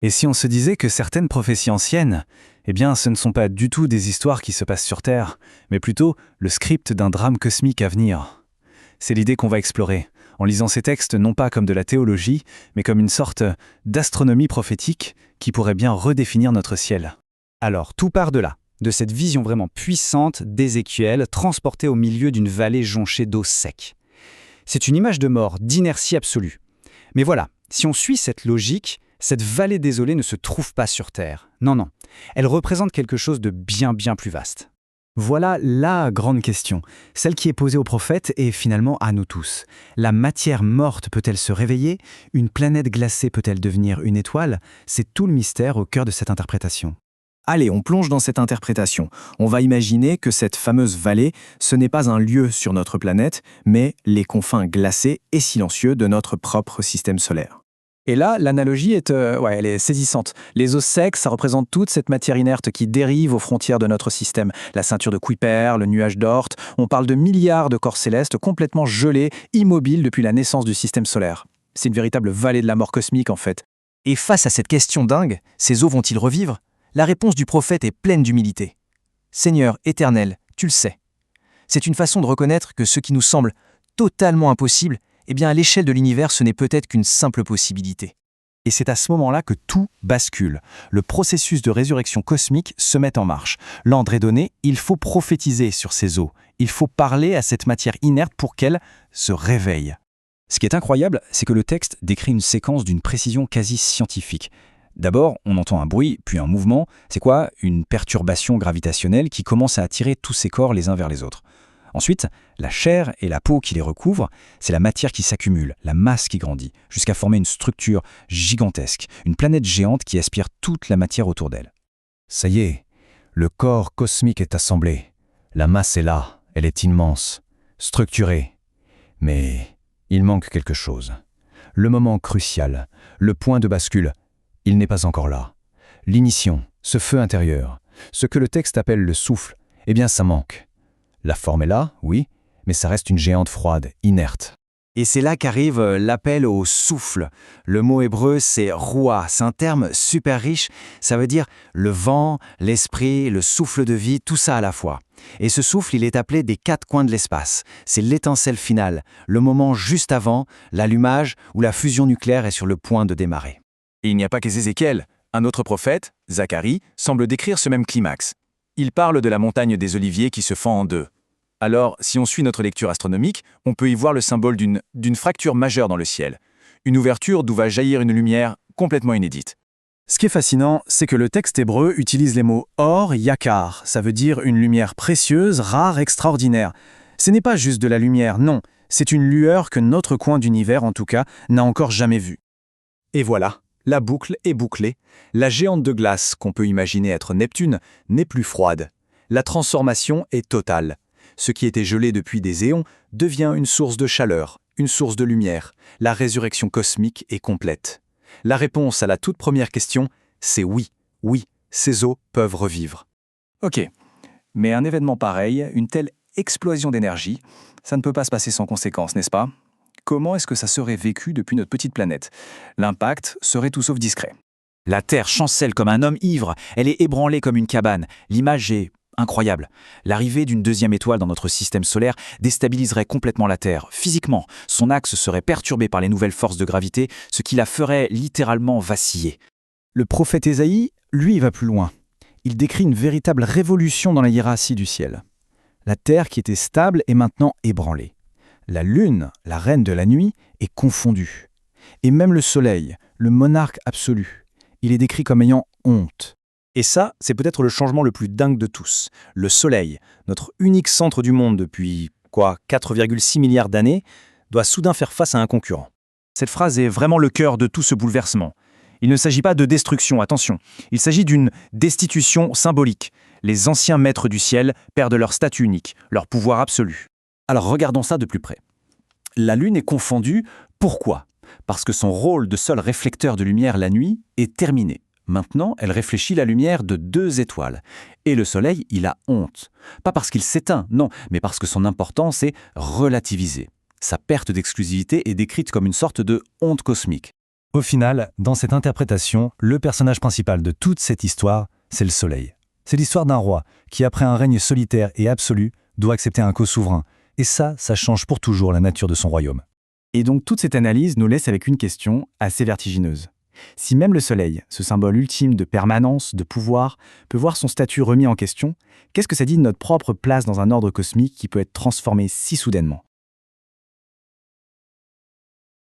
Et si on se disait que certaines prophéties anciennes, eh bien, ce ne sont pas du tout des histoires qui se passent sur Terre, mais plutôt le script d'un drame cosmique à venir. C'est l'idée qu'on va explorer, en lisant ces textes non pas comme de la théologie, mais comme une sorte d'astronomie prophétique qui pourrait bien redéfinir notre ciel. Alors, tout part de là, de cette vision vraiment puissante d'Ézéchiel transportée au milieu d'une vallée jonchée d'eau sec. C'est une image de mort, d'inertie absolue. Mais voilà, si on suit cette logique, cette vallée désolée ne se trouve pas sur Terre. Non, non. Elle représente quelque chose de bien plus vaste. Voilà la grande question, celle qui est posée aux prophètes et finalement à nous tous. La matière morte peut-elle se réveiller? Une planète glacée peut-elle devenir une étoile? C'est tout le mystère au cœur de cette interprétation. Allez, on plonge dans cette interprétation. On va imaginer que cette fameuse vallée, ce n'est pas un lieu sur notre planète, mais les confins glacés et silencieux de notre propre système solaire. Et là, l'analogie elle est saisissante. Les eaux secs, ça représente toute cette matière inerte qui dérive aux frontières de notre système. La ceinture de Kuiper, le nuage d'Oort, on parle de milliards de corps célestes complètement gelés, immobiles depuis la naissance du système solaire. C'est une véritable vallée de la mort cosmique en fait. Et face à cette question dingue, ces eaux vont-ils revivre? La réponse du prophète est pleine d'humilité. Seigneur éternel, tu le sais. C'est une façon de reconnaître que ce qui nous semble totalement impossible, eh bien à l'échelle de l'univers, ce n'est peut-être qu'une simple possibilité. Et c'est à ce moment-là que tout bascule. Le processus de résurrection cosmique se met en marche. L'ordre est donné, il faut prophétiser sur ces eaux. Il faut parler à cette matière inerte pour qu'elle se réveille. Ce qui est incroyable, c'est que le texte décrit une séquence d'une précision quasi scientifique. D'abord, on entend un bruit, puis un mouvement. C'est quoi? Une perturbation gravitationnelle qui commence à attirer tous ces corps les uns vers les autres. Ensuite, la chair et la peau qui les recouvrent, c'est la matière qui s'accumule, la masse qui grandit, jusqu'à former une structure gigantesque, une planète géante qui aspire toute la matière autour d'elle. Ça y est, le corps cosmique est assemblé. La masse est là, elle est immense, structurée. Mais il manque quelque chose. Le moment crucial, le point de bascule, il n'est pas encore là. L'ignition, ce feu intérieur, ce que le texte appelle le souffle, eh bien ça manque. La forme est là, oui, mais ça reste une géante froide, inerte. Et c'est là qu'arrive l'appel au souffle. Le mot hébreu, c'est roua. C'est un terme super riche. Ça veut dire le vent, l'esprit, le souffle de vie, tout ça à la fois. Et ce souffle, il est appelé des quatre coins de l'espace. C'est l'étincelle finale, le moment juste avant l'allumage où la fusion nucléaire est sur le point de démarrer. Et il n'y a pas qu'Ézéchiel. Un autre prophète, Zacharie, semble décrire ce même climax. Il parle de la montagne des Oliviers qui se fend en deux. Alors, si on suit notre lecture astronomique, on peut y voir le symbole d'une fracture majeure dans le ciel. Une ouverture d'où va jaillir une lumière complètement inédite. Ce qui est fascinant, c'est que le texte hébreu utilise les mots or, yakar. Ça veut dire une lumière précieuse, rare, extraordinaire. Ce n'est pas juste de la lumière, non. C'est une lueur que notre coin d'univers, en tout cas, n'a encore jamais vue. Et voilà, la boucle est bouclée. La géante de glace qu'on peut imaginer être Neptune n'est plus froide. La transformation est totale. Ce qui était gelé depuis des éons devient une source de chaleur, une source de lumière. La résurrection cosmique est complète. La réponse à la toute première question, c'est oui. Oui, ces eaux peuvent revivre. Ok, mais un événement pareil, une telle explosion d'énergie, ça ne peut pas se passer sans conséquences, n'est-ce pas? Comment est-ce que ça serait vécu depuis notre petite planète? L'impact serait tout sauf discret. La Terre chancelle comme un homme ivre. Elle est ébranlée comme une cabane. L'image est incroyable. L'arrivée d'une deuxième étoile dans notre système solaire déstabiliserait complètement la Terre. Physiquement, son axe serait perturbé par les nouvelles forces de gravité, ce qui la ferait littéralement vaciller. Le prophète Ésaïe, lui, va plus loin. Il décrit une véritable révolution dans la hiérarchie du ciel. La Terre qui était stable est maintenant ébranlée. La Lune, la reine de la nuit, est confondue. Et même le Soleil, le monarque absolu, il est décrit comme ayant honte. Et ça, c'est peut-être le changement le plus dingue de tous. Le Soleil, notre unique centre du monde depuis, 4,6 milliards d'années, doit soudain faire face à un concurrent. Cette phrase est vraiment le cœur de tout ce bouleversement. Il ne s'agit pas de destruction, attention. Il s'agit d'une destitution symbolique. Les anciens maîtres du ciel perdent leur statut unique, leur pouvoir absolu. Alors regardons ça de plus près. La Lune est confondue. Pourquoi? Parce que son rôle de seul réflecteur de lumière la nuit est terminé. Maintenant, elle réfléchit la lumière de 2 étoiles. Et le Soleil, il a honte. Pas parce qu'il s'éteint, non, mais parce que son importance est relativisée. Sa perte d'exclusivité est décrite comme une sorte de honte cosmique. Au final, dans cette interprétation, le personnage principal de toute cette histoire, c'est le Soleil. C'est l'histoire d'un roi qui, après un règne solitaire et absolu, doit accepter un co-souverain. Et ça change pour toujours la nature de son royaume. Et donc toute cette analyse nous laisse avec une question assez vertigineuse. Si même le Soleil, ce symbole ultime de permanence, de pouvoir, peut voir son statut remis en question, qu'est-ce que ça dit de notre propre place dans un ordre cosmique qui peut être transformé si soudainement ?